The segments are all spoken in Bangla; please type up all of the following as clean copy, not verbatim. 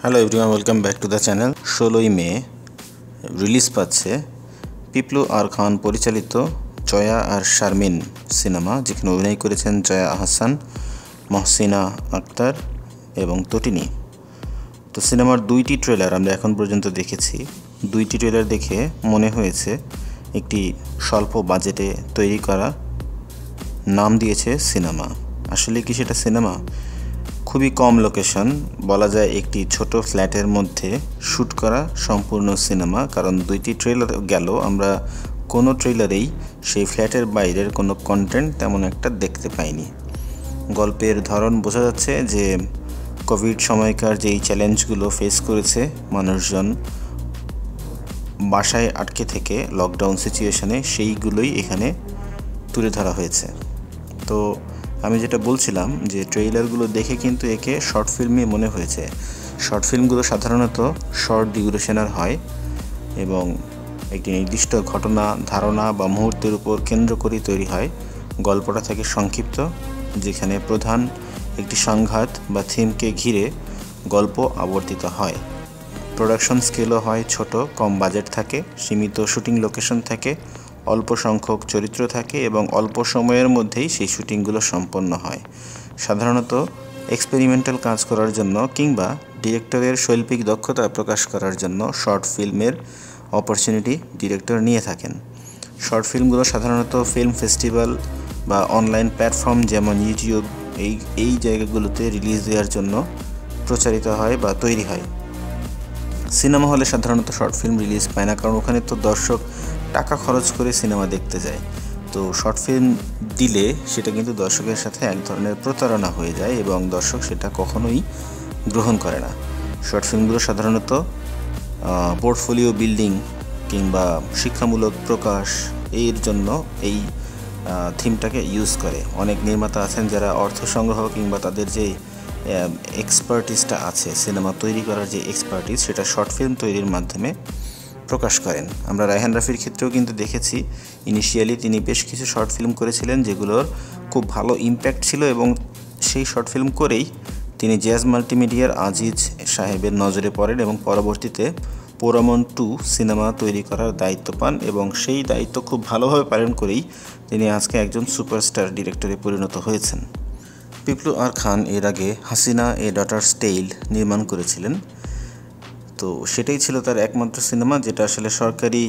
Hello everyone, welcome back to the channel. 16ই মে রিলিজ পাচ্ছে পিপলু আর খান পরিচালিত জয়া আর শারমিন সিনেমা, যেখানে অভিনয় করেছেন জয়া আহসান, মহসিনা আক্তার এবং তটিনী। তো সিনেমার দুইটি ট্রেলার আমরা এখন পর্যন্ত দেখেছি। দুইটি ট্রেলার দেখে মনে হয়েছে একটি স্বল্প বাজেটে তৈরি করা, নাম দিয়েছে সিনেমা। আসলে কি সেটা সিনেমা? খুবই কম লোকেশন, বলা যায় একটি ছোট ফ্ল্যাটের মধ্যে শ্যুট করা সম্পূর্ণ সিনেমা। কারণ দুইটি ট্রেলার গেল, আমরা কোনো ট্রেলারেই সেই ফ্ল্যাটের বাইরের কোনো কন্টেন্ট তেমন একটা দেখতে পাইনি। গল্পের ধরন বোঝা যাচ্ছে যে কোভিড সময়কার যেই চ্যালেঞ্জগুলো ফেস করেছে মানুষজন বাসায় আটকে থেকে লকডাউন সিচুয়েশনে, সেইগুলোই এখানে তুলে ধরা হয়েছে। তো আমি যেটা বলছিলাম যে ট্রেইলারগুলো দেখে কিন্তু একে শর্ট ফিল্মই মনে হয়েছে। শর্ট ফিল্মগুলো সাধারণত শর্ট ডিউরেশনের হয় এবং একটি নির্দিষ্ট ঘটনা, ধারণা বা মুহূর্তের উপর কেন্দ্র করে তৈরি হয়। গল্পটা থাকে সংক্ষিপ্ত, যেখানে প্রধান একটি সংঘাত বা থিমকে ঘিরে গল্প আবর্তিত হয়। প্রোডাকশন স্কেলও হয় ছোট, কম বাজেট থাকে, সীমিত শুটিং লোকেশন থাকে, অল্প সংখ্যক চরিত্র থাকে এবং অল্প সময়ের মধ্যেই সেই শুটিংগুলো সম্পন্ন হয়। সাধারণত এক্সপেরিমেন্টাল কাজ করার জন্য কিংবা ডিরেক্টরের শৈল্পিক দক্ষতা প্রকাশ করার জন্য শর্ট ফিল্মের অপরচুনিটি ডিরেক্টর নিয়ে থাকেন। শর্ট ফিল্মগুলো সাধারণত ফিল্ম ফেস্টিভ্যাল বা অনলাইন প্ল্যাটফর্ম যেমন ইউটিউব এই জায়গাগুলোতে রিলিজ দেওয়ার জন্য প্রচারিত হয় বা তৈরি হয়। সিনেমা হলে সাধারণত শর্ট ফিল্ম রিলিজ পায় না, কারণ ওখানে তো দর্শক টাকা খরচ করে সিনেমা দেখতে যায়। তো শর্ট ফিল্ম দিলে সেটা কিন্তু দর্শকের সাথে এক ধরনের প্রতারণা হয়ে যায় এবং দর্শক সেটা কখনোই গ্রহণ করে না। শর্ট ফিল্মগুলো সাধারণত পোর্টফোলিও বিল্ডিং কিংবা শিক্ষামূলক প্রকাশ এর জন্য এই থিমটাকে ইউজ করে। অনেক নির্মাতা আছেন যারা অর্থ সংগ্রহ কিংবা তাদের যে এক্সপার্টিসটা আছে, সিনেমা তৈরি করার যে এক্সপার্টিস, সেটা শর্ট ফিল্ম তৈরির মাধ্যমে প্রকাশ করেন। আমরা রায়হান রাফির ক্ষেত্রেও কিন্তু দেখেছি, ইনিশিয়ালি তিনি বেশ কিছু শর্ট ফিল্ম করেছিলেন যেগুলোর খুব ভালো ইম্প্যাক্ট ছিল এবং সেই শর্ট ফিল্ম করেই তিনি জ্যাজ মাল্টিমিডিয়ার আজিজ সাহেবের নজরে পড়েন এবং পরবর্তীতে পোরামন 2 সিনেমা তৈরি করার দায়িত্ব পান এবং সেই দায়িত্ব খুব ভালোভাবে পালন করেই তিনি আজকে একজন সুপারস্টার ডিরেক্টরে পরিণত হয়েছেন। পিপলু আর খান এর আগে হাসিনা এ ডটার্স টেইল নির্মাণ করেছিলেন। তো সেটাই ছিল তার একমাত্র সিনেমা যেটা আসলে সরকারি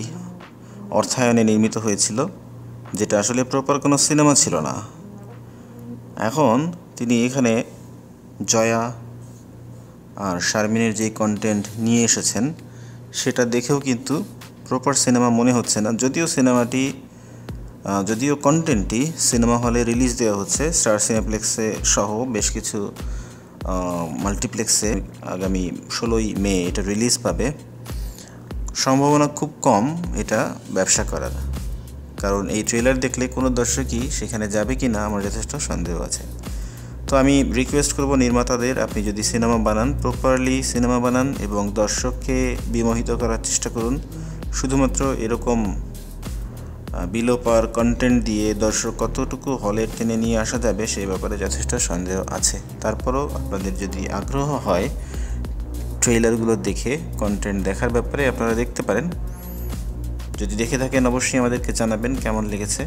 অর্থায়নে নির্মিত হয়েছিল, যেটা আসলে প্রপার কোনো সিনেমা ছিল না। এখন তিনি এখানে জয়া আর শারমিনের যেই কন্টেন্ট নিয়ে এসেছেন সেটা দেখেও কিন্তু প্রপার সিনেমা মনে হচ্ছে না। যদিও কন্টেন্টটি সিনেমা হলে রিলিজ দেওয়া হচ্ছে, স্টার সিনেপ্লেক্সে সহ বেশ কিছু মাল্টিপ্লেক্সে আগামী 16ই মে এটা রিলিজ পাবে। সম্ভাবনা খুব কম এটা ব্যবসা করার, কারণ এই ট্রেলার দেখলে কোনো দর্শকই সেখানে যাবে কি না আমার যথেষ্ট সন্দেহ আছে। তো আমি রিকোয়েস্ট করব নির্মাতাদের, আপনি যদি সিনেমা বানান, প্রপারলি সিনেমা বানান এবং দর্শককে বিমোহিত করার চেষ্টা করুন। শুধুমাত্র এরকম বিলো পার কন্টেন্ট দিয়ে দর্শক কতটুকু হলে টেনে নিয়ে আসা যাবে সেই ব্যাপারে যথেষ্ট সন্দেহ আছে। তারপরও আপনাদের যদি আগ্রহ হয় ট্রেইলারগুলো দেখে কন্টেন্ট দেখার ব্যাপারে, আপনারা দেখতে পারেন। যদি দেখে থাকেন অবশ্যই আমাদেরকে জানাবেন কেমন লেগেছে।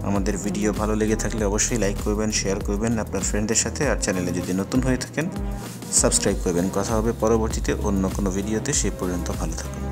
আমাদের ভিডিও ভালো লেগে থাকলে অবশ্যই লাইক করবেন, শেয়ার করবেন আপনার ফ্রেন্ডদের সাথে, আর চ্যানেলে যদি নতুন হয়ে থাকেন সাবস্ক্রাইব করবেন। কথা হবে পরবর্তীতে অন্য কোনো ভিডিওতে। সেই পর্যন্ত ভালো থাকুন।